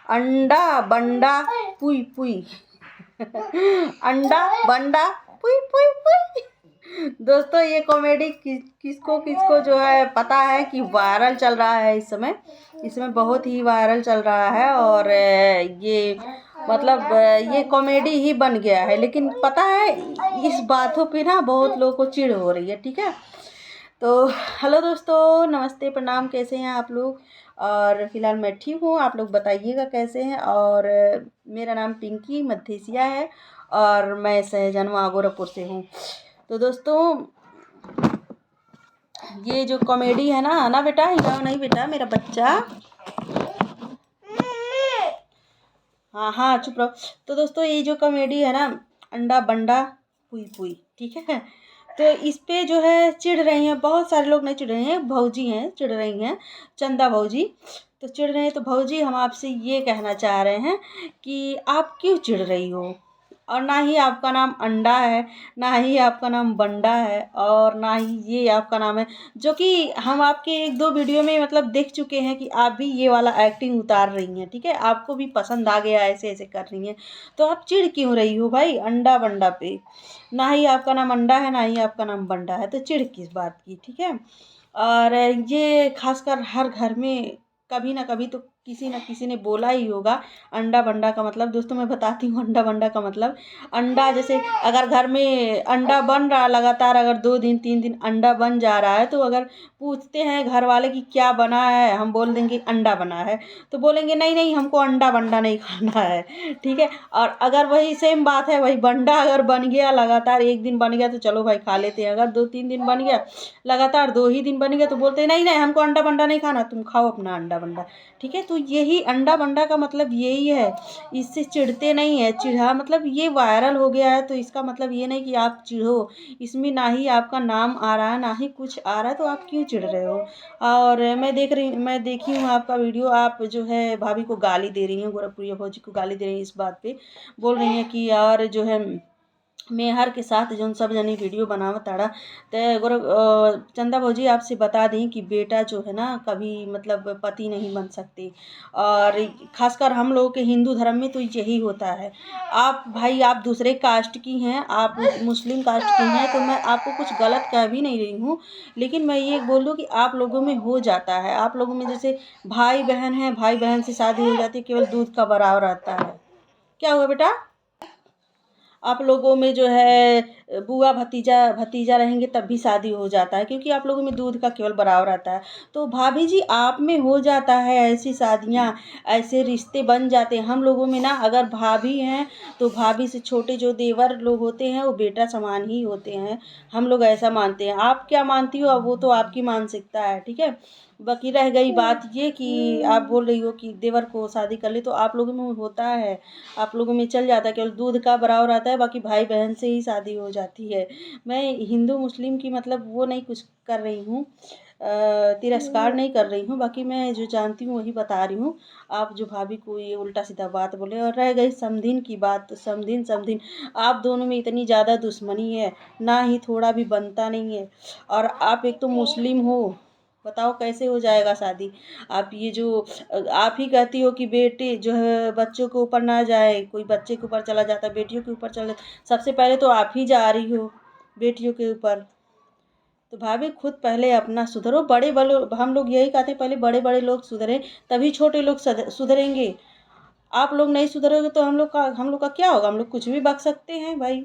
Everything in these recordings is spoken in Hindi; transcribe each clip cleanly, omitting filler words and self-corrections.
अंडा बंडा पुई पुई। अंडा बंडा पुई पुई पुई। दोस्तों ये कॉमेडी किसको किसको जो है पता है कि वायरल चल रहा है इस समय बहुत ही वायरल चल रहा है। और ये मतलब ये कॉमेडी ही बन गया है। लेकिन पता है इस बातों पे ना बहुत लोगों को चिढ़ हो रही है। ठीक है, तो हेलो दोस्तों, नमस्ते, प्रणाम, कैसे हैं आप लोग। और फिलहाल मैं ठीक हूँ, आप लोग बताइएगा कैसे हैं। और मेरा नाम पिंकी मद्धेसिया है और मैं सहजनवा गोरखपुर से हूँ। तो दोस्तों ये जो कॉमेडी है ना ना बेटा, हिलाओ नहीं बेटा, मेरा बच्चा, हाँ हाँ चुप रहो। तो दोस्तों ये जो कॉमेडी है ना, अंडा बंडा पुई पुई, ठीक है। तो इस पे जो है चिढ़ रही हैं बहुत सारे लोग, नहीं चिढ़ रहे हैं, भौजी हैं चिढ़ रही हैं, चंदा भौजी। तो चिढ़ रहे हैं। तो भौजी हम आपसे ये कहना चाह रहे हैं कि आप क्यों चिढ़ रही हो। और ना ही आपका नाम अंडा है, ना ही आपका नाम बंडा है, और ना ही ये आपका नाम है, जो कि हम आपके एक दो वीडियो में मतलब देख चुके हैं कि आप भी ये वाला एक्टिंग उतार रही हैं। ठीक है, आपको भी पसंद आ गया, ऐसे ऐसे कर रही हैं। तो आप चिढ़ क्यों रही हो भाई अंडा बंडा पे। ना ही आपका नाम अंडा है, ना ही आपका नाम बंडा है, तो चिढ़ किस बात की। ठीक है, और ये खासकर हर घर में कभी ना कभी तो किसी न किसी ने बोला ही होगा अंडा बंडा का मतलब। दोस्तों मैं बताती हूँ अंडा बंडा का मतलब। अंडा जैसे अगर घर में अंडा बन रहा लगातार, अगर 2 दिन 3 दिन अंडा बन जा रहा है, तो अगर पूछते हैं घर वाले कि क्या बना है, हम बोल देंगे अंडा बना है, तो बोलेंगे नहीं नहीं हमको अंडा बंडा नहीं खाना है। ठीक है, और अगर वही सेम बात है, वही बंडा अगर बन गया लगातार, एक दिन बन गया तो चलो भाई खा लेते हैं, अगर 2 3 दिन बन गया, लगातार 2 ही दिन बन गया, तो बोलते हैं नहीं नहीं हमको अंडा बंडा नहीं खाना, तुम खाओ अपना अंडा बंडा। ठीक है, तो यही अंडा बंडा का मतलब यही है। इससे चिढ़ते नहीं है, चिढ़ा मतलब ये वायरल हो गया है, तो इसका मतलब ये नहीं कि आप चिढ़ो। इसमें ना ही आपका नाम आ रहा है, ना ही कुछ आ रहा है, तो आप क्यों चिढ़ रहे हो। और मैं देखी हूँ आपका वीडियो, आप जो है भाभी को गाली दे रही हैं, गोरखपुरिया भौजी को गाली दे रही हैं इस बात पे। बोल रही हैं कि यार जो है मेहर के साथ जो सब जनी वीडियो बनावा ताड़ा। तो चंदा भौजी आपसे बता दें कि बेटा जो है ना कभी मतलब पति नहीं बन सकते। और खासकर हम लोगों के हिंदू धर्म में तो यही होता है। आप भाई आप दूसरे कास्ट की हैं, आप मुस्लिम कास्ट की हैं, तो मैं आपको कुछ गलत कह भी नहीं रही हूँ। लेकिन मैं ये बोल दूँ कि आप लोगों में हो जाता है, आप लोगों में जैसे भाई बहन है, भाई बहन से शादी हो जाती है, केवल दूध का बराव रहता है। क्या हुआ बेटा, आप लोगों में जो है बुआ भतीजा भतीजा रहेंगे तब भी शादी हो जाता है, क्योंकि आप लोगों में दूध का केवल बराबर रहता है। तो भाभी जी आप में हो जाता है ऐसी शादियाँ, ऐसे रिश्ते बन जाते हैं। हम लोगों में ना अगर भाभी हैं तो भाभी से छोटे जो देवर लोग होते हैं वो बेटा समान ही होते हैं। हम लोग ऐसा मानते हैं, आप क्या मानती हो अब वो तो आपकी मानसिकता है। ठीक है, बाकी रह गई बात ये कि आप बोल रही हो कि देवर को शादी कर ले, तो आप लोगों में होता है, आप लोगों में चल जाता है, केवल दूध का बराव रहता है, बाकी भाई बहन से ही शादी हो जाती है। मैं हिंदू मुस्लिम की मतलब वो नहीं कुछ कर रही हूँ, तिरस्कार नहीं कर रही हूँ, बाकी मैं जो जानती हूँ वही बता रही हूँ। आप जो भाभी को ये उल्टा सीधा बात बोले। और रह गई समधिन की बात, तो समधिन समधिन आप दोनों में इतनी ज़्यादा दुश्मनी है, ना ही थोड़ा भी बनता नहीं है। और आप एक तो मुस्लिम हो, बताओ कैसे हो जाएगा शादी। आप ये जो आप ही कहती हो कि बेटे जो है बच्चों के ऊपर ना जाए, कोई बच्चे के ऊपर चला जाता है, बेटियों के ऊपर चला, सबसे पहले तो आप ही जा रही हो बेटियों के ऊपर। तो भाभी खुद पहले अपना सुधरो। बड़े बड़े हम लोग यही कहते हैं, पहले बड़े बड़े लोग सुधरे तभी छोटे लोग सुधरेंगे। आप लोग नहीं सुधरोगे तो हम लोग का क्या होगा। हम लोग कुछ भी बक सकते हैं भाई।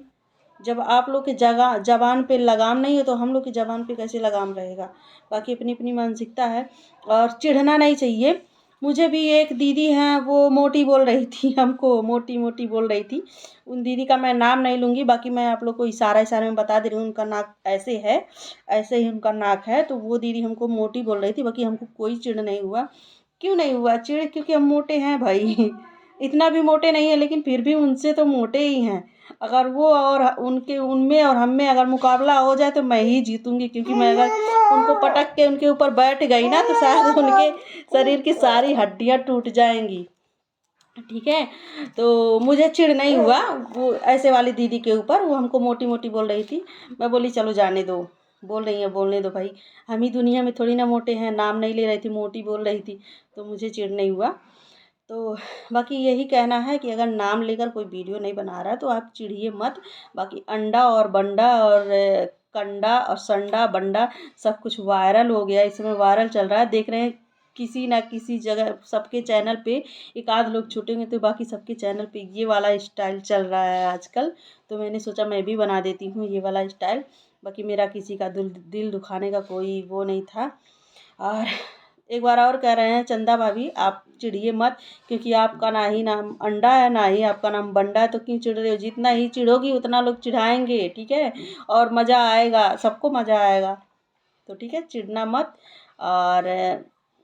जब आप लोग की जगह जबान पे लगाम नहीं है तो हम लोग की जबान पे कैसे लगाम रहेगा। बाकी अपनी अपनी मानसिकता है और चिढ़ना नहीं चाहिए। मुझे भी एक दीदी हैं, वो मोटी बोल रही थी, हमको मोटी मोटी बोल रही थी। उन दीदी का मैं नाम नहीं लूँगी, बाकी मैं आप लोग को इशारा इशारे में बता दे रही हूँ, उनका नाक ऐसे है, ऐसे ही उनका नाक है। तो वो दीदी हमको मोटी बोल रही थी, बाकी हमको कोई चिढ़ नहीं हुआ। क्यों नहीं हुआ चिढ़, क्योंकि हम मोटे हैं भाई। इतना भी मोटे नहीं है, लेकिन फिर भी उनसे तो मोटे ही हैं। अगर वो और उनके उनमें और हम में अगर मुकाबला हो जाए तो मैं ही जीतूंगी, क्योंकि मैं अगर उनको पटक के उनके ऊपर बैठ गई ना तो शायद उनके शरीर की सारी हड्डियां टूट जाएंगी। ठीक है, तो मुझे चिढ़ नहीं हुआ वो ऐसे वाली दीदी के ऊपर। वो हमको मोटी मोटी बोल रही थी, मैं बोली चलो जाने दो, बोल रही है बोलने दो भाई, हम ही दुनिया में थोड़ी ना मोटे हैं। नाम नहीं ले रही थी, मोटी बोल रही थी, तो मुझे चिढ़ नहीं हुआ। तो बाकी यही कहना है कि अगर नाम लेकर कोई वीडियो नहीं बना रहा है तो आप चिढ़िए मत। बाकी अंडा और बंडा और कंडा और संडा बंडा सब कुछ वायरल हो गया, इस समय वायरल चल रहा है। देख रहे हैं किसी ना किसी जगह सबके चैनल पे एक आध लोग छूटेंगे तो बाकी सबके चैनल पे ये वाला स्टाइल चल रहा है आजकल। तो मैंने सोचा मैं भी बना देती हूँ ये वाला स्टाइल। बाकी मेरा किसी का दिल दुखाने का कोई वो नहीं था। और एक बार और कह रहे हैं चंदा भाभी आप चिढ़िए मत, क्योंकि आपका ना ही नाम अंडा है ना ही आपका नाम बंडा है, तो क्यों चिढ़ रहे हो? जितना ही चिढ़ोगी उतना लोग चिढ़ाएंगे, ठीक है? और मज़ा आएगा, सबको मज़ा आएगा। तो ठीक है, चिढ़ना मत। और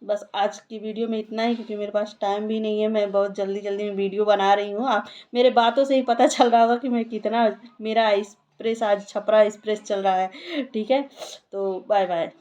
बस आज की वीडियो में इतना ही, क्योंकि मेरे पास टाइम भी नहीं है। मैं बहुत जल्दी जल्दी में वीडियो बना रही हूँ। आप मेरे बातों से ही पता चल रहा होगा कि मैं कितना, मेरा एक्सप्रेस आज छपरा एक्सप्रेस चल रहा है, ठीक है? तो बाय बाय।